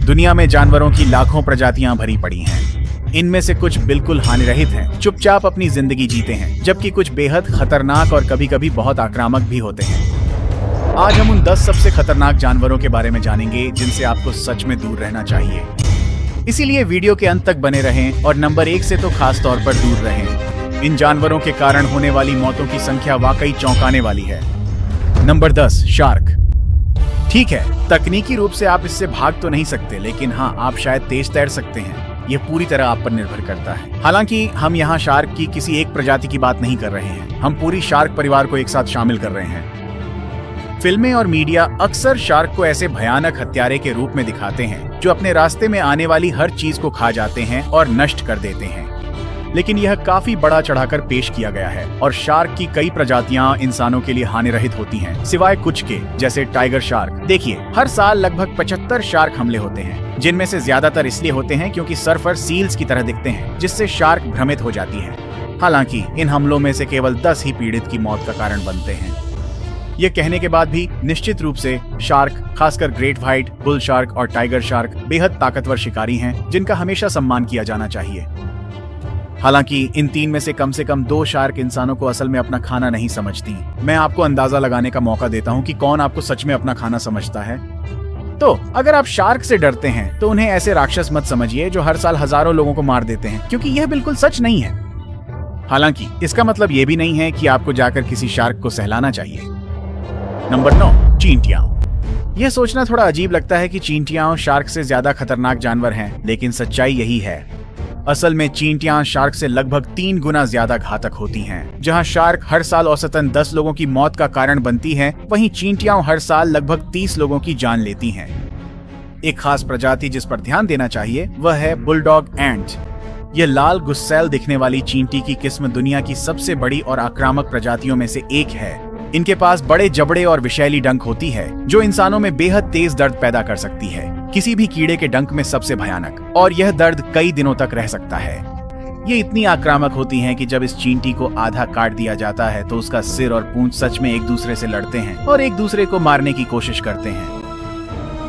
दुनिया में जानवरों की लाखों प्रजातियां भरी पड़ी हैं। इनमें से कुछ बिल्कुल हानिरहित हैं, चुपचाप अपनी जिंदगी जीते हैं, जबकि कुछ बेहद खतरनाक और कभी-कभी बहुत आक्रामक भी होते हैं। आज हम उन 10 सबसे खतरनाक जानवरों के बारे में जानेंगे जिनसे आपको सच में दूर रहना चाहिए। इसीलिए वीडियो के अंत तक बने रहें और नंबर 1 से तो खास तौर पर दूर रहें। इन जानवरों के कारण होने वाली मौतों की संख्या वाकई चौंकाने वाली है। Number 10, shark. ठीक है, तकनीकी रूप से आप इससे भाग तो नहीं सकते, लेकिन हाँ, आप शायद तेज तैर सकते हैं। ये पूरी तरह आप पर निर्भर करता है। हालांकि हम यहाँ शार्क की किसी एक प्रजाति की बात नहीं कर रहे हैं, हम पूरी शार्क परिवार को एक साथ शामिल कर रहे हैं। फिल्में और मीडिया अक्सर शार्क को ऐसे भयानक हत्यारे के रूप में दिखाते हैं जो अपने रास्ते में आने वाली हर चीज को खा जाते हैं और नष्ट कर देते हैं। लेकिन यह काफी बड़ा चढ़ाकर पेश किया गया है और शार्क की कई प्रजातियां इंसानों के लिए हानिरहित होती हैं, सिवाय कुछ के, जैसे टाइगर शार्क। देखिए, हर साल लगभग 75 शार्क हमले होते हैं, जिनमें से ज्यादातर इसलिए होते हैं क्योंकि सर्फर सील्स की तरह दिखते हैं, जिससे शार्क भ्रमित हो जाती है। हालांकि इन हमलों में से केवल 10 ही पीड़ित की मौत का कारण बनते हैं। ये कहने के बाद भी निश्चित रूप से शार्क, खासकर ग्रेट व्हाइट, बुल शार्क और टाइगर शार्क बेहद ताकतवर शिकारी हैं, जिनका हमेशा सम्मान किया जाना चाहिए। हालांकि इन 3 में से कम 2 शार्क इंसानों को असल में अपना खाना नहीं समझती। मैं आपको अंदाजा लगाने का मौका देता हूं कि कौन आपको सच में अपना खाना समझता है। तो अगर आप शार्क से डरते हैं तो उन्हें ऐसे राक्षस मत समझिए जो हर साल हजारों लोगों को मार देते हैं, क्योंकि यह बिल्कुल सच नहीं है। हालांकि इसका मतलब यह भी नहीं है कि आपको जाकर किसी शार्क को सहलाना चाहिए। नंबर 9, चींटियां। यह सोचना थोड़ा अजीब लगता है कि चींटियां शार्क से ज्यादा खतरनाक जानवर हैं, लेकिन सच्चाई यही है। असल में चींटियां शार्क से लगभग 3 गुना ज्यादा घातक होती हैं। जहां शार्क हर साल औसतन 10 लोगों की मौत का कारण बनती हैं, वहीं चींटियां हर साल लगभग 30 लोगों की जान लेती हैं। एक खास प्रजाति जिस पर ध्यान देना चाहिए वह है बुलडॉग एंट। यह लाल गुस्सैल दिखने वाली चींटी की किस्म दुनिया की सबसे बड़ी और आक्रामक प्रजातियों में से एक है। इनके पास बड़े जबड़े और विषैली डंक होती है जो इंसानों में बेहद तेज दर्द पैदा कर सकती है, किसी भी कीड़े के डंक में सबसे भयानक, और यह दर्द कई दिनों तक रह सकता है। ये इतनी आक्रामक होती हैं कि जब इस चींटी को आधा काट दिया जाता है तो उसका सिर और पूंछ सच में एक दूसरे से लड़ते हैं और एक दूसरे को मारने की कोशिश करते हैं।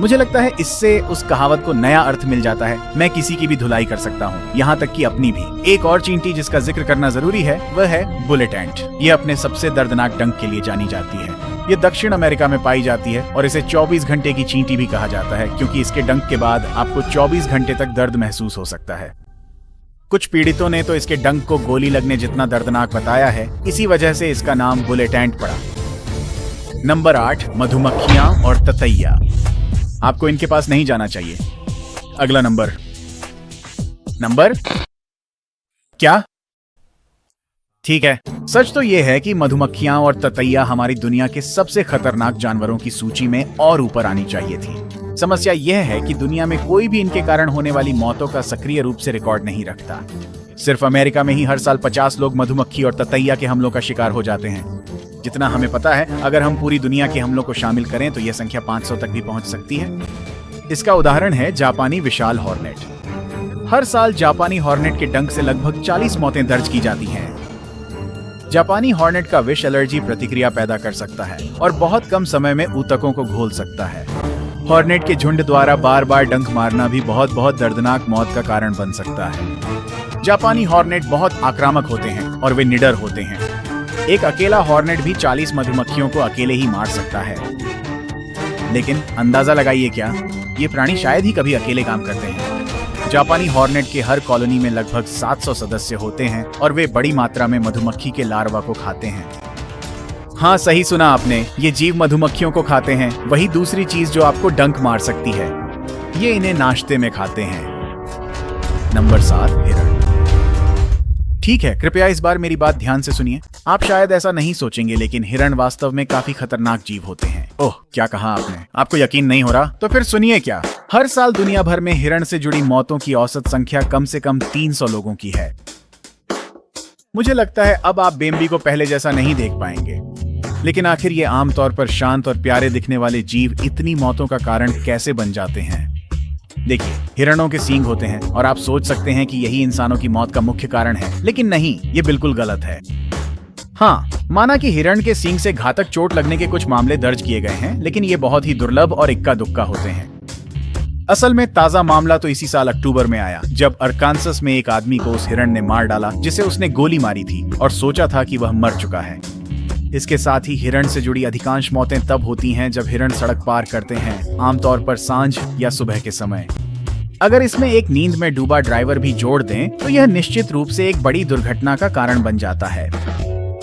मुझे लगता है इससे उस कहावत को नया अर्थ मिल जाता है, मैं किसी की भी धुलाई कर सकता हूँ, यहाँ तक कि अपनी भी। एक और चींटी जिसका जिक्र करना जरूरी है वह है बुलेट एंट। ये अपने सबसे दर्दनाक डंक के लिए जानी जाती है। ये दक्षिण अमेरिका में पाई जाती है और इसे 24 घंटे की चींटी भी कहा जाता है, क्योंकि इसके डंक के बाद आपको 24 घंटे तक दर्द महसूस हो सकता है। कुछ पीड़ितों ने तो इसके डंक को गोली लगने जितना दर्दनाक बताया है, इसी वजह से इसका नाम बुलेट एंट पड़ा। नंबर 8, मधुमक्खियां और ततैया। आपको इनके पास नहीं जाना चाहिए। अगला नंबर क्या? ठीक है, सच तो यह है कि मधुमक्खियां और ततैया हमारी दुनिया के सबसे खतरनाक जानवरों की सूची में और ऊपर आनी चाहिए थी। समस्या यह है कि दुनिया में कोई भी इनके कारण होने वाली मौतों का सक्रिय रूप से रिकॉर्ड नहीं रखता। सिर्फ अमेरिका में ही हर साल 50 लोग मधुमक्खी और ततैया के हमलों का शिकार हो जाते हैं। जितना हमें पता है, अगर हम पूरी दुनिया के हमलों को शामिल करें तो यह संख्या 500 तक भी पहुंच सकती है। इसका उदाहरण है जापानी विशाल हॉर्नेट। हर साल जापानी हॉर्नेट के डंक से लगभग 40 मौतें दर्ज की जाती हैं। जापानी हॉर्नेट का विष एलर्जी प्रतिक्रिया पैदा कर सकता है और बहुत कम समय में ऊतकों को घोल सकता है। हॉर्नेट के झुंड द्वारा बार बार डंक मारना भी बहुत दर्दनाक मौत का कारण बन सकता है। जापानी हॉर्नेट बहुत आक्रामक होते हैं और वे निडर होते हैं। एक अकेला हॉर्नेट भी 40 मधुमक्खियों को अकेले ही मार सकता है। लेकिन अंदाजा लगाइए क्या, ये प्राणी शायद ही कभी अकेले काम करते हैं। जापानी हॉर्नेट के हर कॉलोनी में लगभग 700 सदस्य होते हैं और वे बड़ी मात्रा में मधुमक्खी के लार्वा को खाते हैं। हाँ, सही सुना आपने, ये जीव मधुमक्खियों को खाते हैं, वही दूसरी चीज जो आपको डंक मार सकती है। ये इन्हें नाश्ते में खाते हैं। नंबर 7, हिरण। ठीक है, कृपया इस बार मेरी बात ध्यान से सुनिए। आप शायद ऐसा नहीं सोचेंगे, लेकिन हिरण वास्तव में काफी खतरनाक जीव होते हैं। ओह, क्या कहा आपने? आपको यकीन नहीं हो रहा? तो फिर सुनिए क्या। हर साल दुनिया भर में हिरण से जुड़ी मौतों की औसत संख्या कम से कम 300 लोगों की है। मुझे लगता है अब आप बेम्बी को पहले जैसा नहीं देख पाएंगे, लेकिन आखिर ये आमतौर पर शांत और प्यारे दिखने वाले जीव इतनी मौतों का कारण कैसे बन जाते हैं? देखिए, हिरणों के सींग होते हैं और आप सोच सकते हैं कि यही इंसानों की मौत का मुख्य कारण है, लेकिन नहीं, ये बिल्कुल गलत है। हाँ, माना कि हिरण के सींग से घातक चोट लगने के कुछ मामले दर्ज किए गए हैं, लेकिन ये बहुत ही दुर्लभ और इक्का दुक्का होते हैं। असल में ताजा मामला तो इसी साल अक्टूबर में आया, जब अरकानसस में एक आदमी को उस हिरण ने मार डाला जिसे उसने गोली मारी थी और सोचा था कि वह मर चुका है। इसके साथ ही हिरण से जुड़ी अधिकांश मौतें तब होती हैं जब हिरण सड़क पार करते हैं, आमतौर पर सांझ या सुबह के समय। अगर इसमें एक नींद में डूबा ड्राइवर भी जोड़ दें तो यह निश्चित रूप से एक बड़ी दुर्घटना का कारण बन जाता है।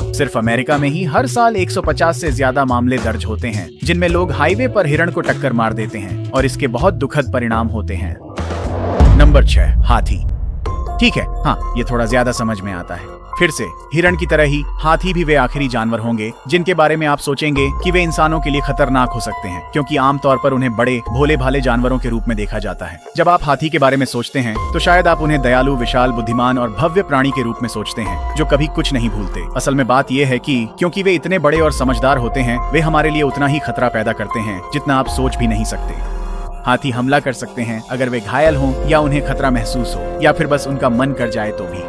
सिर्फ अमेरिका में ही हर साल 150 से ज्यादा मामले दर्ज होते हैं जिनमें लोग हाईवे पर हिरण को टक्कर मार देते हैं और इसके बहुत दुखद परिणाम होते हैं। नंबर 6, हाथी। ठीक है, हाँ, ये थोड़ा ज्यादा समझ में आता है। फिर से हिरण की तरह ही हाथी भी वे आखिरी जानवर होंगे जिनके बारे में आप सोचेंगे कि वे इंसानों के लिए खतरनाक हो सकते हैं, क्योंकि आमतौर पर उन्हें बड़े भोले भाले जानवरों के रूप में देखा जाता है। जब आप हाथी के बारे में सोचते हैं तो शायद आप उन्हें दयालु, विशाल, बुद्धिमान और भव्य प्राणी के रूप में सोचते हैं जो कभी कुछ नहीं भूलते। असल में बात यह है कि क्योंकि वे इतने बड़े और समझदार होते हैं, वे हमारे लिए उतना ही खतरा पैदा करते हैं जितना आप सोच भी नहीं सकते। हाथी हमला कर सकते हैं अगर वे घायल हों या उन्हें खतरा महसूस हो, या फिर बस उनका मन कर जाए तो भी।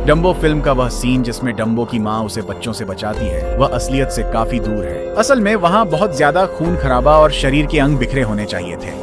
डम्बो फिल्म का वह सीन जिसमें डम्बो की माँ उसे बच्चों से बचाती है, वह असलियत से काफी दूर है। असल में वहाँ बहुत ज्यादा खून खराबा और शरीर के अंग बिखरे होने चाहिए थे।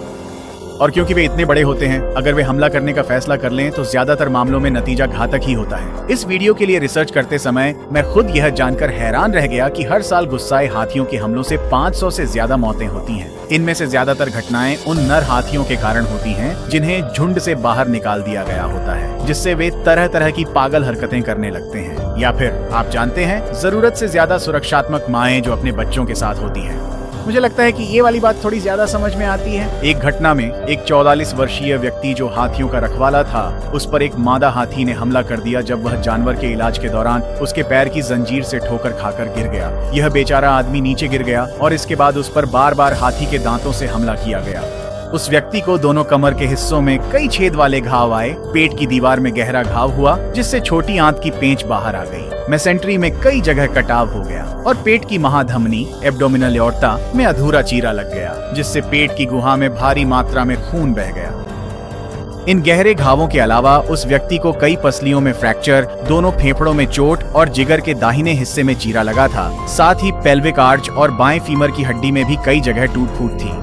और क्योंकि वे इतने बड़े होते हैं, अगर वे हमला करने का फैसला कर लें तो ज्यादातर मामलों में नतीजा घातक ही होता है। इस वीडियो के लिए रिसर्च करते समय मैं खुद यह जानकर हैरान रह गया कि हर साल गुस्साए हाथियों के हमलों से 500 से ज्यादा मौतें होती हैं। इनमें से ज्यादातर घटनाएं उन नर हाथियों के कारण होती हैं जिन्हें झुंड से बाहर निकाल दिया गया होता है, जिससे वे तरह तरह की पागल हरकतें करने लगते हैं। या फिर आप जानते हैं, जरूरत से ज्यादा सुरक्षात्मक माएं जो अपने बच्चों के साथ होती हैं। मुझे लगता है कि ये वाली बात थोड़ी ज्यादा समझ में आती है। एक घटना में एक 44 वर्षीय व्यक्ति जो हाथियों का रखवाला था, उस पर एक मादा हाथी ने हमला कर दिया जब वह जानवर के इलाज के दौरान उसके पैर की जंजीर से ठोकर खाकर गिर गया। यह बेचारा आदमी नीचे गिर गया और इसके बाद उस पर बार बार हाथी के दांतों से हमला किया गया। उस व्यक्ति को दोनों कमर के हिस्सों में कई छेद वाले घाव आए, पेट की दीवार में गहरा घाव हुआ जिससे छोटी आंत की पेंच बाहर आ गई, मेसेंट्री में कई जगह कटाव हो गया और पेट की महाधमनी एब्डोमिनल एओर्टा में अधूरा चीरा लग गया, जिससे पेट की गुहा में भारी मात्रा में खून बह गया। इन गहरे घावों के अलावा उस व्यक्ति को कई पसलियों में फ्रैक्चर, दोनों फेफड़ों में चोट और जिगर के दाहिने हिस्से में चीरा लगा था। साथ ही पेल्विक आर्च और बाएं फीमर की हड्डी में भी कई जगह टूट फूट थी।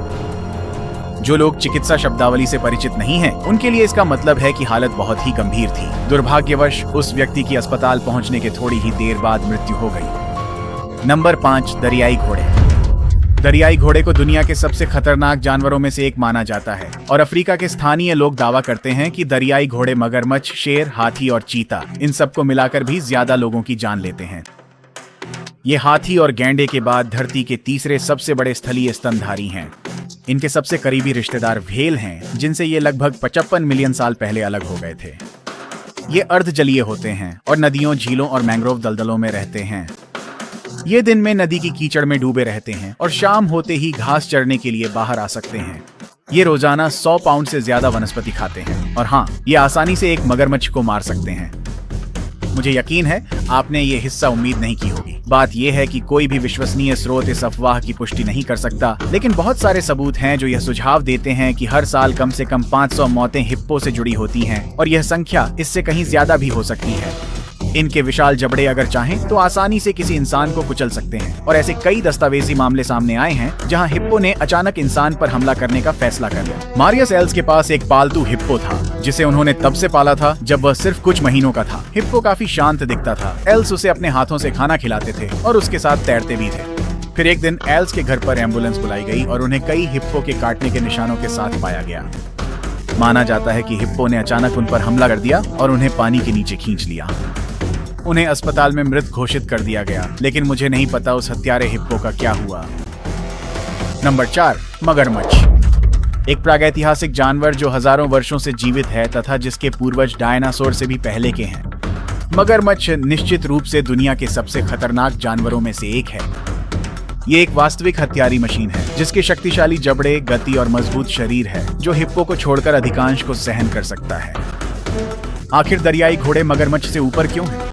जो लोग चिकित्सा शब्दावली से परिचित नहीं हैं, उनके लिए इसका मतलब है कि हालत बहुत ही गंभीर थी। दुर्भाग्यवश उस व्यक्ति की अस्पताल पहुंचने के थोड़ी ही देर बाद मृत्यु हो गई। नंबर 5, दरियाई घोड़े। दरियाई घोड़े को दुनिया के सबसे खतरनाक जानवरों में से एक माना जाता है और अफ्रीका के स्थानीय लोग दावा करते हैं कि दरियाई घोड़े मगरमच्छ, शेर, हाथी और चीता, इन सबको मिलाकर भी ज्यादा लोगों की जान लेते हैं। ये हाथी और गैंडे के बाद धरती के तीसरे सबसे बड़े स्थलीय स्तनधारी हैं। इनके सबसे करीबी रिश्तेदार व्हेल हैं, जिनसे ये लगभग 55 मिलियन साल पहले अलग हो गए थे। ये अर्धजलीय होते हैं और नदियों, झीलों और मैंग्रोव दलदलों में रहते हैं। ये दिन में नदी की कीचड़ में डूबे रहते हैं और शाम होते ही घास चरने के लिए बाहर आ सकते हैं। ये रोजाना 100 पाउंड से ज्यादा वनस्पति खाते हैं और हाँ, ये आसानी से एक मगरमच्छ को मार सकते हैं। मुझे यकीन है आपने ये हिस्सा उम्मीद नहीं की होगी। बात यह है कि कोई भी विश्वसनीय स्रोत इस अफवाह की पुष्टि नहीं कर सकता, लेकिन बहुत सारे सबूत हैं जो यह सुझाव देते हैं कि हर साल कम से कम 500 मौतें हिप्पो से जुड़ी होती हैं और यह संख्या इससे कहीं ज्यादा भी हो सकती है। इनके विशाल जबड़े अगर चाहें तो आसानी से किसी इंसान को कुचल सकते हैं और ऐसे कई दस्तावेजी मामले सामने आए हैं जहां हिप्पो ने अचानक इंसान पर हमला करने का फैसला कर लिया। मारियस एल्स के पास एक पालतू हिप्पो था जिसे उन्होंने तब से पाला था जब वह सिर्फ कुछ महीनों का था। हिप्पो काफी शांत दिखता था। एल्स उसे अपने हाथों से खाना खिलाते थे और उसके साथ तैरते भी थे। फिर एक दिन एल्स के घर पर एम्बुलेंस बुलाई गई और उन्हें कई हिप्पो के काटने के निशानों के साथ पाया गया। माना जाता है कि हिप्पो ने अचानक उन पर हमला कर दिया और उन्हें पानी के नीचे खींच लिया। उन्हें अस्पताल में मृत घोषित कर दिया गया, लेकिन मुझे नहीं पता उस हत्यारे हिप्पो का क्या हुआ। नंबर 4, मगरमच्छ। एक प्रागैतिहासिक जानवर जो हजारों वर्षों से जीवित है तथा जिसके पूर्वज डायनासोर से भी पहले के हैं। मगरमच्छ निश्चित रूप से दुनिया के सबसे खतरनाक जानवरों में से एक है। ये एक वास्तविक हत्यारी मशीन है जिसके शक्तिशाली जबड़े, गति और मजबूत शरीर है जो हिप्पो को छोड़कर अधिकांश को सहन कर सकता है। आखिर दरियाई घोड़े मगरमच्छ से ऊपर क्यों हैं?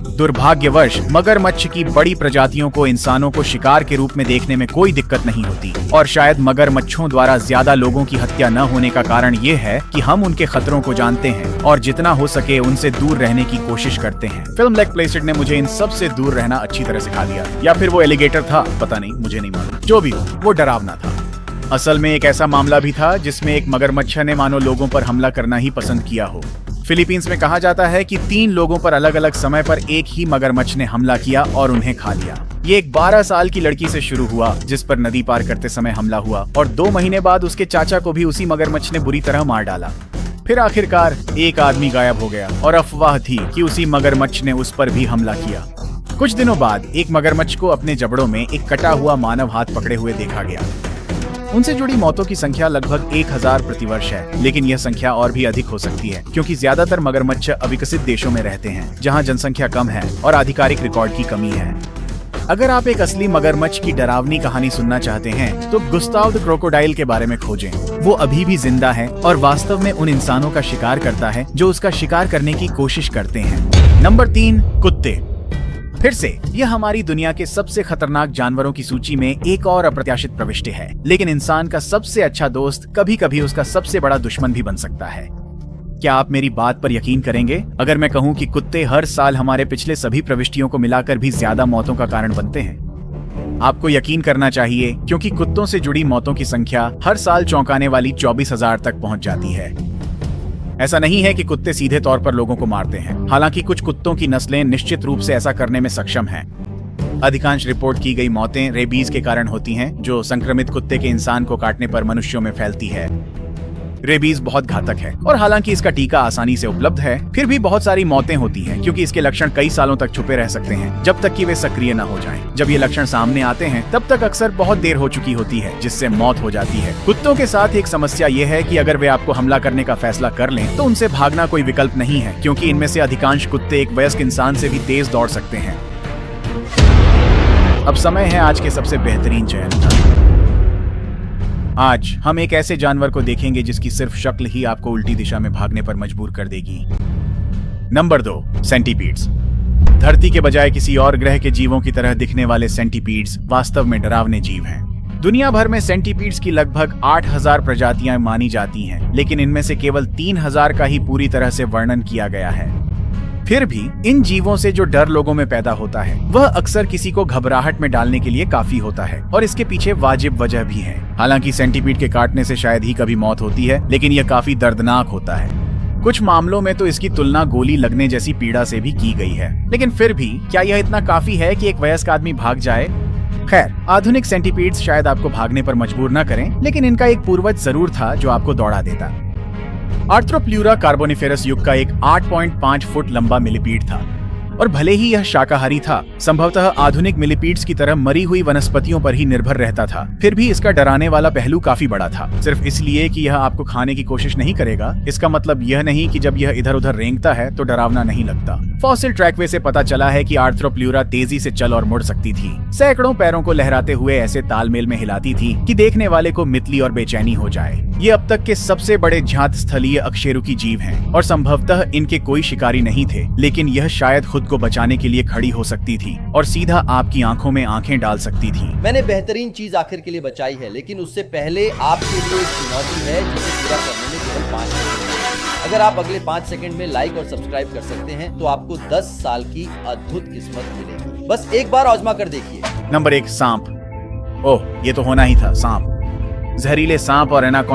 दुर्भाग्यवश मगरमच्छ की बड़ी प्रजातियों को इंसानों को शिकार के रूप में देखने में कोई दिक्कत नहीं होती और शायद मगरमच्छों द्वारा ज्यादा लोगों की हत्या न होने का कारण ये है कि हम उनके खतरों को जानते हैं और जितना हो सके उनसे दूर रहने की कोशिश करते हैं। फिल्म लेग प्लेसिड ने मुझे इन सब से दूर रहना अच्छी तरह सिखा दिया, या फिर वो एलिगेटर था, पता नहीं, मुझे नहीं मालूम। जो भी हो, वो डरावना था। असल में एक ऐसा मामला भी था जिसमें एक मगरमच्छ ने मानो लोगों पर हमला करना ही पसंद किया हो। फिलीपींस में कहा जाता है कि 3 लोगों पर अलग अलग समय पर एक ही मगरमच्छ ने हमला किया और उन्हें खा लिया। ये एक 12 साल की लड़की से शुरू हुआ जिस पर नदी पार करते समय हमला हुआ और 2 महीने बाद उसके चाचा को भी उसी मगरमच्छ ने बुरी तरह मार डाला। फिर आखिरकार एक आदमी गायब हो गया और अफवाह थी कि उसी मगरमच्छ ने उस पर भी हमला किया। कुछ दिनों बाद एक मगरमच्छ को अपने जबड़ों में एक कटा हुआ मानव हाथ पकड़े हुए देखा गया। उनसे जुड़ी मौतों की संख्या लगभग 1000 प्रतिवर्ष है, लेकिन यह संख्या और भी अधिक हो सकती है क्योंकि ज्यादातर मगरमच्छ अविकसित देशों में रहते हैं जहां जनसंख्या कम है और आधिकारिक रिकॉर्ड की कमी है। अगर आप एक असली मगरमच्छ की डरावनी कहानी सुनना चाहते हैं तो गुस्ताव द क्रोकोडाइल के बारे में खोजें। वो अभी भी जिंदा है और वास्तव में उन इंसानों का शिकार करता है जो उसका शिकार करने की कोशिश करते हैं। नंबर 3, कुत्ते। फिर से यह हमारी दुनिया के सबसे खतरनाक जानवरों की सूची में एक और अप्रत्याशित प्रविष्टि है, लेकिन इंसान का सबसे अच्छा दोस्त कभी कभी उसका सबसे बड़ा दुश्मन भी बन सकता है। क्या आप मेरी बात पर यकीन करेंगे अगर मैं कहूं कि कुत्ते हर साल हमारे पिछले सभी प्रविष्टियों को मिलाकर भी ज्यादा मौतों का कारण बनते हैं? आपको यकीन करना चाहिए क्योंकि कुत्तों से जुड़ी मौतों की संख्या हर साल चौंकाने वाली 24,000 तक पहुंच जाती है। ऐसा नहीं है कि कुत्ते सीधे तौर पर लोगों को मारते हैं, हालांकि कुछ कुत्तों की नस्लें निश्चित रूप से ऐसा करने में सक्षम हैं। अधिकांश रिपोर्ट की गई मौतें रेबीज के कारण होती हैं, जो संक्रमित कुत्ते के इंसान को काटने पर मनुष्यों में फैलती है। रेबीज बहुत घातक है और हालांकि इसका टीका आसानी से उपलब्ध है, फिर भी बहुत सारी मौतें होती हैं क्योंकि इसके लक्षण कई सालों तक छुपे रह सकते हैं जब तक कि वे सक्रिय न हो जाएं। जब ये लक्षण सामने आते हैं तब तक अक्सर बहुत देर हो चुकी होती है, जिससे मौत हो जाती है। कुत्तों के साथ एक समस्या ये है कि अगर वे आपको हमला करने का फैसला कर लें तो उनसे भागना कोई विकल्प नहीं है, क्योंकि इनमें से अधिकांश कुत्ते एक वयस्क इंसान से भी तेज दौड़ सकते हैं। अब समय है आज के सबसे बेहतरीन चयन का। आज हम एक ऐसे जानवर को देखेंगे जिसकी सिर्फ शक्ल ही आपको उल्टी दिशा में भागने पर मजबूर कर देगी। Number 2, centipedes. धरती के बजाय किसी और ग्रह के जीवों की तरह दिखने वाले सेंटीपीड्स वास्तव में डरावने जीव हैं। दुनिया भर में सेंटीपीड्स की लगभग 8000 प्रजातियां मानी जाती हैं, लेकिन इनमें से केवल 3000 का ही पूरी तरह से वर्णन किया गया है। फिर भी इन जीवों से जो डर लोगों में पैदा होता है वह अक्सर किसी को घबराहट में डालने के लिए काफी होता है और इसके पीछे वाजिब वजह भी है। हालांकि सेंटीपीड के काटने से शायद ही कभी मौत होती है, लेकिन यह काफी दर्दनाक होता है। कुछ मामलों में तो इसकी तुलना गोली लगने जैसी पीड़ा से भी की गई है, लेकिन फिर भी क्या यह इतना काफी है कि एक वयस्क आदमी भाग जाए? खैर, आधुनिक सेंटीपीड्स शायद आपको भागने पर मजबूर न करें, लेकिन इनका एक पूर्वज जरूर था जो आपको दौड़ा देता। आर्थ्रोप्ल्यूरा कार्बोनिफेरस युग का एक 8.5 फुट लंबा मिलीपीड था और भले ही यह शाकाहारी था, संभवतः आधुनिक मिलीपीड्स की तरह मरी हुई वनस्पतियों पर ही निर्भर रहता था, फिर भी इसका डराने वाला पहलू काफी बड़ा था। सिर्फ इसलिए कि यह आपको खाने की कोशिश नहीं करेगा, इसका मतलब यह नहीं कि जब यह इधर उधर रेंगता है तो डरावना नहीं लगता। फॉसिल ट्रैकवे से पता चला है कि आर्थ्रोप्ल्यूरा तेजी से चल और मुड़ सकती थी, सैकड़ों पैरों को लहराते हुए ऐसे तालमेल में हिलाती थी कि देखने वाले को मितली और बेचैनी हो जाए। ये अब तक के सबसे बड़े ज्ञात स्थलीय अकशेरुकी जीव हैं और संभवतः इनके कोई शिकारी नहीं थे, लेकिन यह शायद खुद को बचाने के लिए खड़ी हो सकती थी और सीधा आपकी आंखों में आंखें डाल सकती थी। मैंने बेहतरीन चीज आखिर के लिए बचाई है, लेकिन उससे पहले आपके लिए एक चुनौती है जिसे पूरा करने में केवल 5 सेकंड। अगर आप अगले 5 सेकंड में लाइक और सब्सक्राइब कर सकते हैं तो आपको 10 साल की अद्भुत किस्मत मिलेगी। बस एक बार आजमा कर देखिए। नंबर 1, सांप। ओह, ये तो होना ही था, सांप। जहरीले सांप और एनाकोंडा